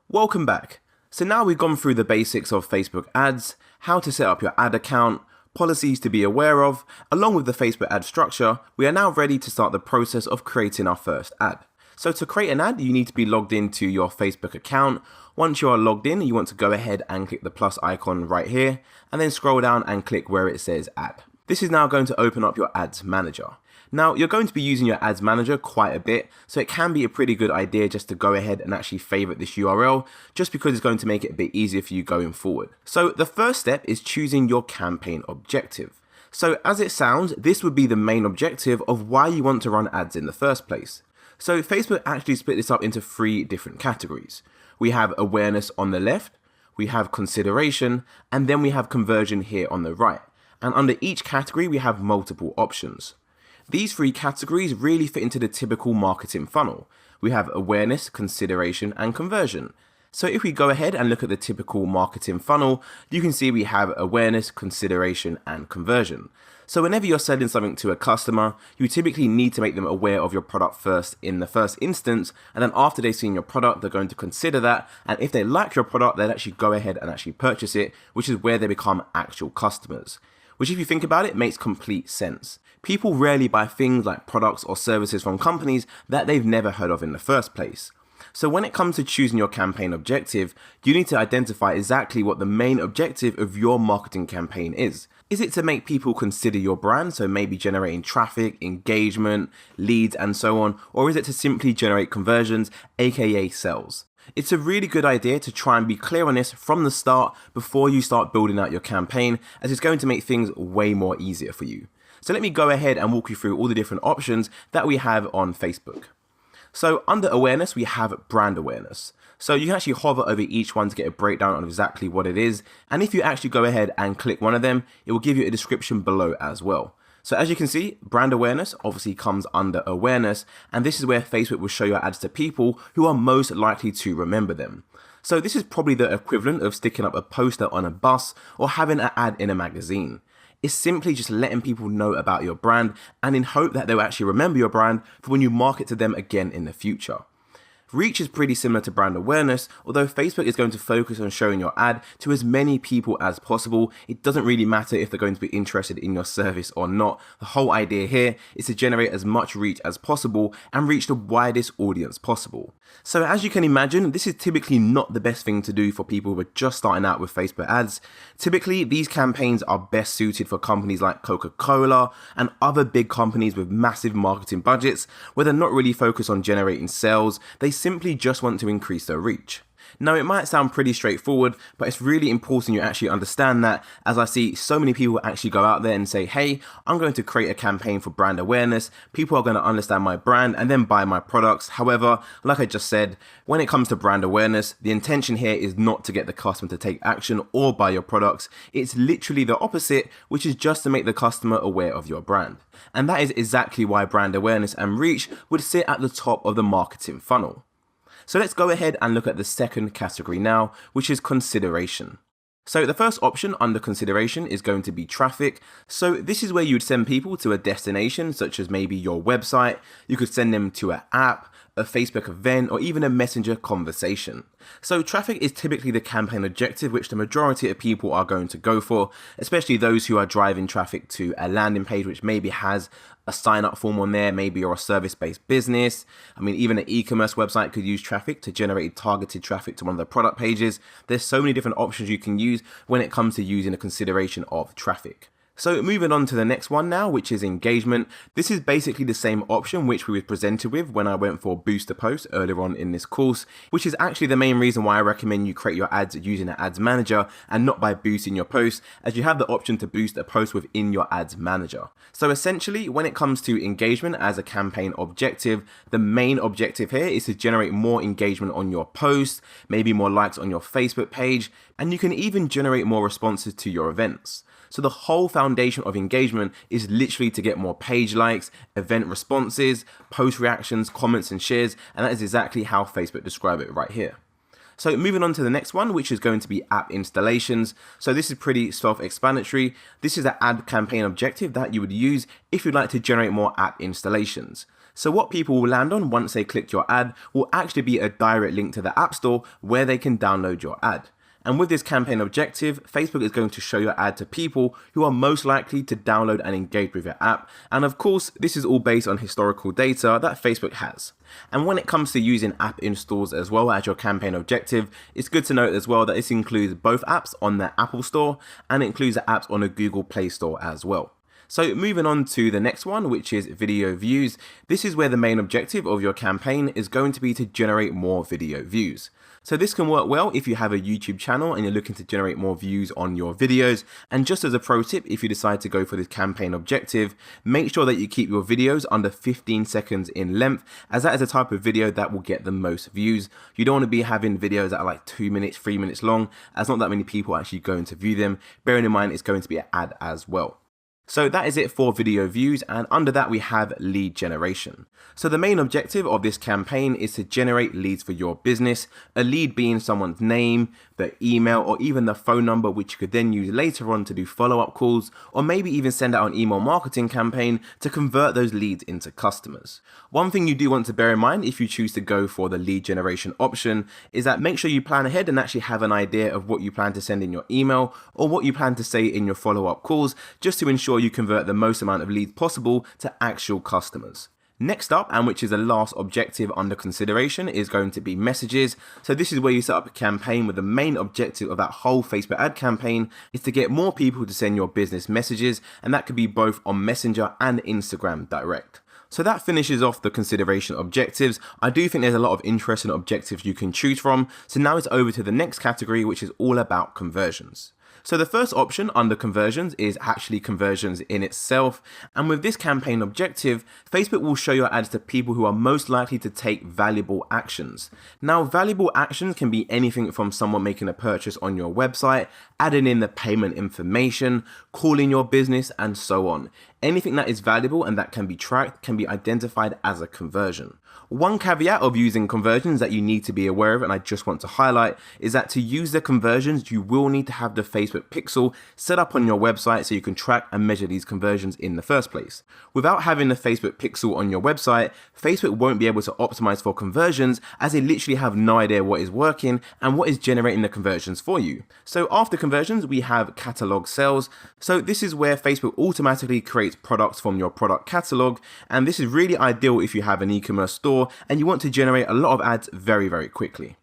Welcome back. So now we've gone through the basics of Facebook ads, how to set up your ad account, policies to be aware of, along with the Facebook ad structure. We are now ready to start the process of creating our first ad. So to create an ad, you need to be logged into your Facebook account. Once you are logged in, you want to go ahead and click the plus icon right here, and then scroll down and click where it says ad. This is now going to open up your ads manager. Now, you're going to be using your ads manager quite a bit, so it can be a pretty good idea just to go ahead and actually favorite this URL, just because it's going to make it a bit easier for you going forward. So the first step is choosing your campaign objective. So as it sounds, this would be the main objective of why you want to run ads in the first place. So Facebook actually split this up into 3 different categories. We have awareness on the left, we have consideration, and then we have conversion here on the right. And under each category, we have multiple options. These 3 categories really fit into the typical marketing funnel. We have awareness, consideration, and conversion. So if we go ahead and look at the typical marketing funnel, you can see we have awareness, consideration, and conversion. So whenever you're selling something to a customer, you typically need to make them aware of your product first in the first instance, and then after they've seen your product, they're going to consider that, and if they like your product, they'll actually go ahead and actually purchase it, which is where they become actual customers. Which, if you think about it, makes complete sense. People rarely buy things like products or services from companies that they've never heard of in the first place. So when it comes to choosing your campaign objective, you need to identify exactly what the main objective of your marketing campaign is. Is it to make people consider your brand, so maybe generating traffic, engagement, leads, and so on, or is it to simply generate conversions, aka sales? It's a really good idea to try and be clear on this from the start before you start building out your campaign, as it's going to make things way more easier for you. So let me go ahead and walk you through all the different options that we have on Facebook. So under awareness, we have brand awareness. So you can actually hover over each one to get a breakdown on exactly what it is. And if you actually go ahead and click one of them, it will give you a description below as well. So as you can see, brand awareness obviously comes under awareness, and this is where Facebook will show your ads to people who are most likely to remember them. So this is probably the equivalent of sticking up a poster on a bus or having an ad in a magazine. It's simply just letting people know about your brand, and in hope that they'll actually remember your brand for when you market to them again in the future. Reach is pretty similar to brand awareness, although Facebook is going to focus on showing your ad to as many people as possible. It doesn't really matter if they're going to be interested in your service or not. The whole idea here is to generate as much reach as possible and reach the widest audience possible. So as you can imagine, this is typically not the best thing to do for people who are just starting out with Facebook ads. Typically, these campaigns are best suited for companies like Coca-Cola and other big companies with massive marketing budgets, where they're not really focused on generating sales. They simply just want to increase their reach. Now, it might sound pretty straightforward, but it's really important you actually understand that, as I see so many people actually go out there and say, hey, I'm going to create a campaign for brand awareness. People are going to understand my brand and then buy my products. However, like I just said, when it comes to brand awareness, the intention here is not to get the customer to take action or buy your products. It's literally the opposite, which is just to make the customer aware of your brand. And that is exactly why brand awareness and reach would sit at the top of the marketing funnel. So let's go ahead and look at the second category now, which is consideration. So the first option under consideration is going to be traffic. So this is where you would send people to a destination, such as maybe your website. You could send them to an app, a Facebook event, or even a messenger conversation. So traffic is typically the campaign objective which the majority of people are going to go for, especially those who are driving traffic to a landing page which maybe has a sign up form on there. Maybe you're a service-based business. I mean, even an e-commerce website could use traffic to generate targeted traffic to one of the product pages. There's so many different options you can use when it comes to using a consideration of traffic. So moving on to the next one now, which is engagement. This is basically the same option which we were presented with when I went for booster posts earlier on in this course, which is actually the main reason why I recommend you create your ads using an ads manager and not by boosting your posts, as you have the option to boost a post within your ads manager. So essentially, when it comes to engagement as a campaign objective, the main objective here is to generate more engagement on your post, maybe more likes on your Facebook page, and you can even generate more responses to your events. So the whole foundation of engagement is literally to get more page likes, event responses, post reactions, comments and shares, and that is exactly how Facebook describe it right here. So moving on to the next one, which is going to be app installations. So this is pretty self-explanatory. This is an ad campaign objective that you would use if you'd like to generate more app installations. So what people will land on once they click your ad will actually be a direct link to the App Store where they can download your ad. And with this campaign objective, Facebook is going to show your ad to people who are most likely to download and engage with your app. And of course, this is all based on historical data that Facebook has. And when it comes to using app installs as well as your campaign objective, it's good to note as well that this includes both apps on the Apple Store and it includes the apps on the Google Play Store as well. So moving on to the next one, which is video views. This is where the main objective of your campaign is going to be to generate more video views. So this can work well if you have a YouTube channel and you're looking to generate more views on your videos. And just as a pro tip, if you decide to go for this campaign objective, make sure that you keep your videos under 15 seconds in length, as that is a type of video that will get the most views. You don't want to be having videos that are like 2 minutes, 3 minutes long, as not that many people are actually going to view them. Bearing in mind, it's going to be an ad as well. So that is it for video views, and under that we have lead generation. So the main objective of this campaign is to generate leads for your business, a lead being someone's name, their email, or even the phone number, which you could then use later on to do follow-up calls, or maybe even send out an email marketing campaign to convert those leads into customers. One thing you do want to bear in mind if you choose to go for the lead generation option is that make sure you plan ahead and actually have an idea of what you plan to send in your email or what you plan to say in your follow-up calls, just to ensure you convert the most amount of leads possible to actual customers. Next up, and which is the last objective under consideration, is going to be messages. So this is where you set up a campaign with the main objective of that whole Facebook ad campaign is to get more people to send your business messages, and that could be both on Messenger and Instagram direct. So that finishes off the consideration objectives. I do think there's a lot of interesting objectives you can choose from. So now it's over to the next category, which is all about conversions. So the first option under conversions is actually conversions in itself. And with this campaign objective, Facebook will show your ads to people who are most likely to take valuable actions. Now, valuable actions can be anything from someone making a purchase on your website, adding in the payment information, calling your business, and so on. Anything that is valuable and that can be tracked can be identified as a conversion. One caveat of using conversions that you need to be aware of, and I just want to highlight, is that to use the conversions, you will need to have the Facebook pixel set up on your website so you can track and measure these conversions in the first place. Without having the Facebook pixel on your website, Facebook won't be able to optimize for conversions, as they literally have no idea what is working and what is generating the conversions for you. So after conversions, we have catalog sales. So this is where Facebook automatically creates products from your product catalog, and this is really ideal if you have an e-commerce store and you want to generate a lot of ads very, very quickly.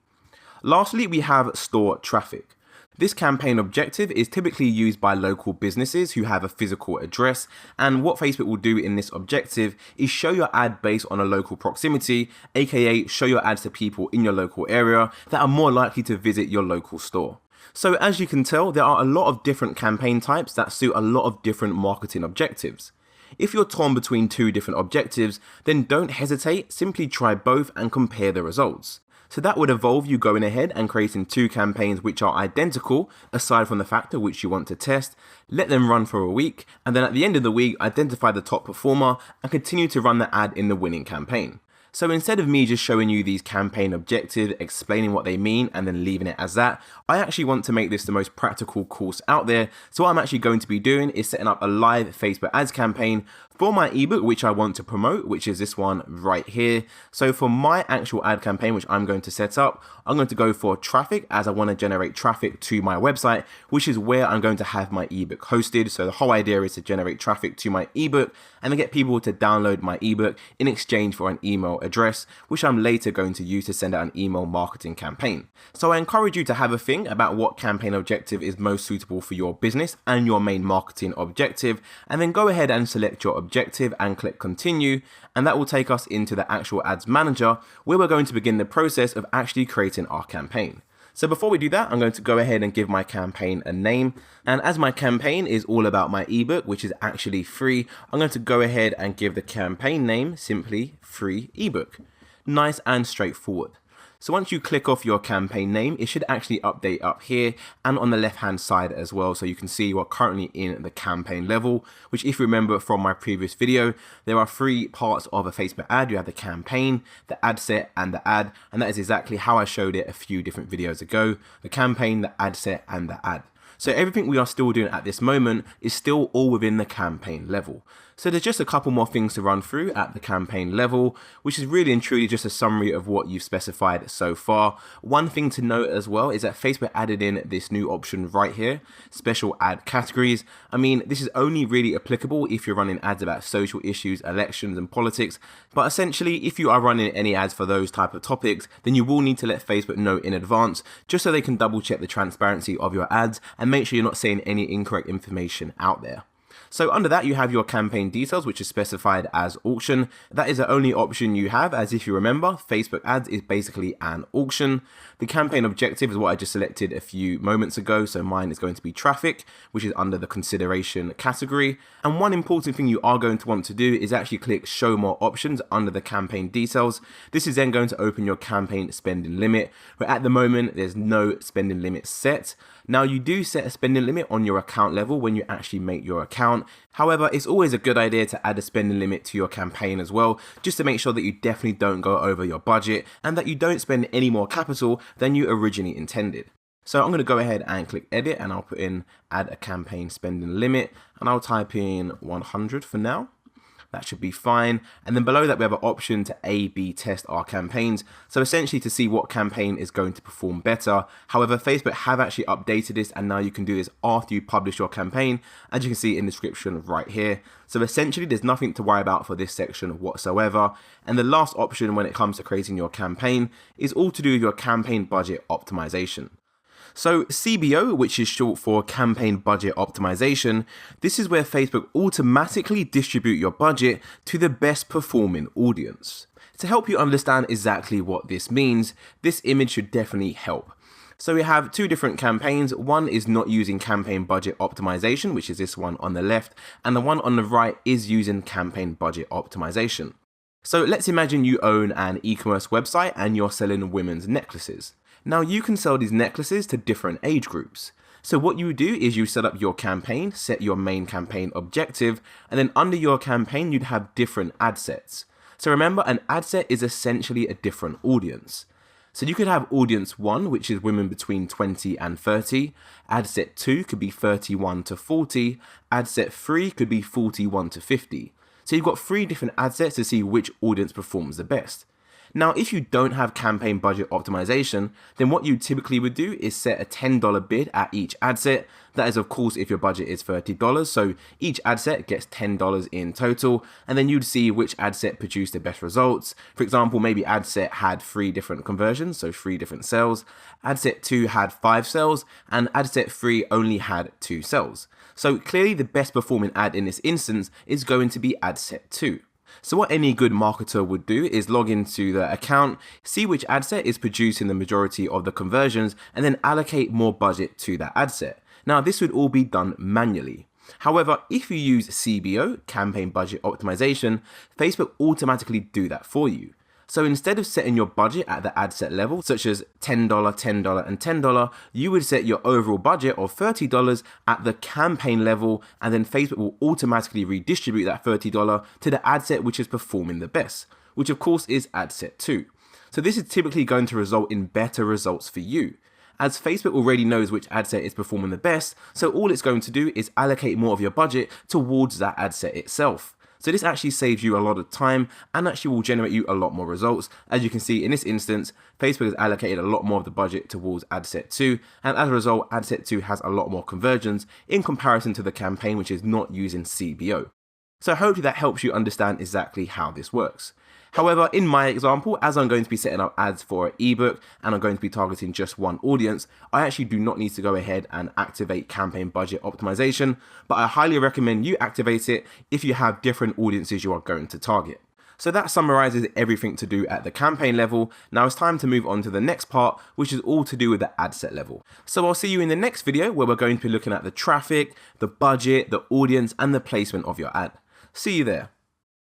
Lastly, we have store traffic. This campaign objective is typically used by local businesses who have a physical address, and what Facebook will do in this objective is show your ad based on a local proximity, aka show your ads to people in your local area that are more likely to visit your local store. So as you can tell, there are a lot of different campaign types that suit a lot of different marketing objectives. If you're torn between two different objectives, then don't hesitate, simply try both and compare the results. So that would involve you going ahead and creating two campaigns which are identical, aside from the factor which you want to test, let them run for a week, and then at the end of the week, identify the top performer and continue to run the ad in the winning campaign. So instead of me just showing you these campaign objectives, explaining what they mean, and then leaving it as that, I actually want to make this the most practical course out there. So what I'm actually going to be doing is setting up a live Facebook ads campaign for my ebook, which I want to promote, which is this one right here. So for my actual ad campaign, which I'm going to set up, I'm going to go for traffic, as I want to generate traffic to my website, which is where I'm going to have my ebook hosted. So the whole idea is to generate traffic to my ebook and then get people to download my ebook in exchange for an email address, which I'm later going to use to send out an email marketing campaign. So I encourage you to have a think about what campaign objective is most suitable for your business and your main marketing objective, and then go ahead and select your objective and click continue, and that will take us into the actual ads manager where we're going to begin the process of actually creating our campaign. So before we do that, I'm going to go ahead and give my campaign a name, and as my campaign is all about my ebook, which is actually free, I'm going to go ahead and give the campaign name simply free ebook. Nice and straightforward. So once you click off your campaign name, it should actually update up here and on the left hand side as well. So you can see we're currently in the campaign level, which if you remember from my previous video, there are three parts of a Facebook ad. You have the campaign, the ad set, and the ad. And that is exactly how I showed it a few different videos ago. The campaign, the ad set, and the ad. So everything we are still doing at this moment is still all within the campaign level. So there's just a couple more things to run through at the campaign level, which is really and truly just a summary of what you've specified so far. One thing to note as well is that Facebook added in this new option right here, special ad categories. I mean, this is only really applicable if you're running ads about social issues, elections and politics, but essentially if you are running any ads for those type of topics, then you will need to let Facebook know in advance, just so they can double check the transparency of your ads and make sure you're not saying any incorrect information out there. So under that, you have your campaign details, which is specified as auction. That is the only option you have, as if you remember, Facebook ads is basically an auction. The campaign objective is what I just selected a few moments ago. So mine is going to be traffic, which is under the consideration category. And one important thing you are going to want to do is actually click show more options under the campaign details. This is then going to open your campaign spending limit, where at the moment there's no spending limit set. Now you do set a spending limit on your account level when you actually make your account. However, it's always a good idea to add a spending limit to your campaign as well, just to make sure that you definitely don't go over your budget and that you don't spend any more capital than you originally intended. So I'm going to go ahead and click edit, and I'll put in add a campaign spending limit, and I'll type in 100 for now. That should be fine. And then below that, we have an option to A/B test our campaigns. So essentially to see what campaign is going to perform better. However, Facebook have actually updated this, and now you can do this after you publish your campaign, as you can see in the description right here. So essentially there's nothing to worry about for this section whatsoever. And the last option when it comes to creating your campaign is all to do with your campaign budget optimization. So CBO, which is short for campaign budget optimization, this is where Facebook automatically distribute your budget to the best performing audience. To help you understand exactly what this means, this image should definitely help. So we have two different campaigns. One is not using campaign budget optimization, which is this one on the left, and the one on the right is using campaign budget optimization. So let's imagine you own an e-commerce website and you're selling women's necklaces. Now you can sell these necklaces to different age groups. So what you would do is you set up your campaign, set your main campaign objective, and then under your campaign you'd have different ad sets. So remember, an ad set is essentially a different audience. So you could have audience 1, which is women between 20 and 30. Ad set 2 could be 31 to 40. Ad set 3 could be 41 to 50. So you've got 3 different ad sets to see which audience performs the best. Now, if you don't have campaign budget optimization, then what you typically would do is set a $10 bid at each ad set. That is, of course, if your budget is $30. So each ad set gets $10 in total, and then you'd see which ad set produced the best results. For example, maybe ad set had 3 different conversions, so 3 different sales. Ad set 2 had 5 sales, and ad set 3 only had 2 sales. So clearly the best performing ad in this instance is going to be ad set 2. So what any good marketer would do is log into the account, see which ad set is producing the majority of the conversions, and then allocate more budget to that ad set. Now this would all be done manually. However, if you use CBO, campaign budget optimization, Facebook automatically do that for you. So instead of setting your budget at the ad set level, such as $10, $10, and $10, you would set your overall budget of $30 at the campaign level, and then Facebook will automatically redistribute that $30 to the ad set which is performing the best, which of course is ad set 2. So this is typically going to result in better results for you, as Facebook already knows which ad set is performing the best, so all it's going to do is allocate more of your budget towards that ad set itself. So this actually saves you a lot of time and actually will generate you a lot more results. As you can see in this instance, Facebook has allocated a lot more of the budget towards ad set 2, and as a result, ad set 2 has a lot more conversions in comparison to the campaign which is not using CBO. So hopefully that helps you understand exactly how this works. However, in my example, as I'm going to be setting up ads for an ebook and I'm going to be targeting just one audience, I actually do not need to go ahead and activate campaign budget optimization, but I highly recommend you activate it if you have different audiences you are going to target. So that summarizes everything to do at the campaign level. Now it's time to move on to the next part, which is all to do with the ad set level. So I'll see you in the next video where we're going to be looking at the traffic, the budget, the audience, and the placement of your ad. See you there.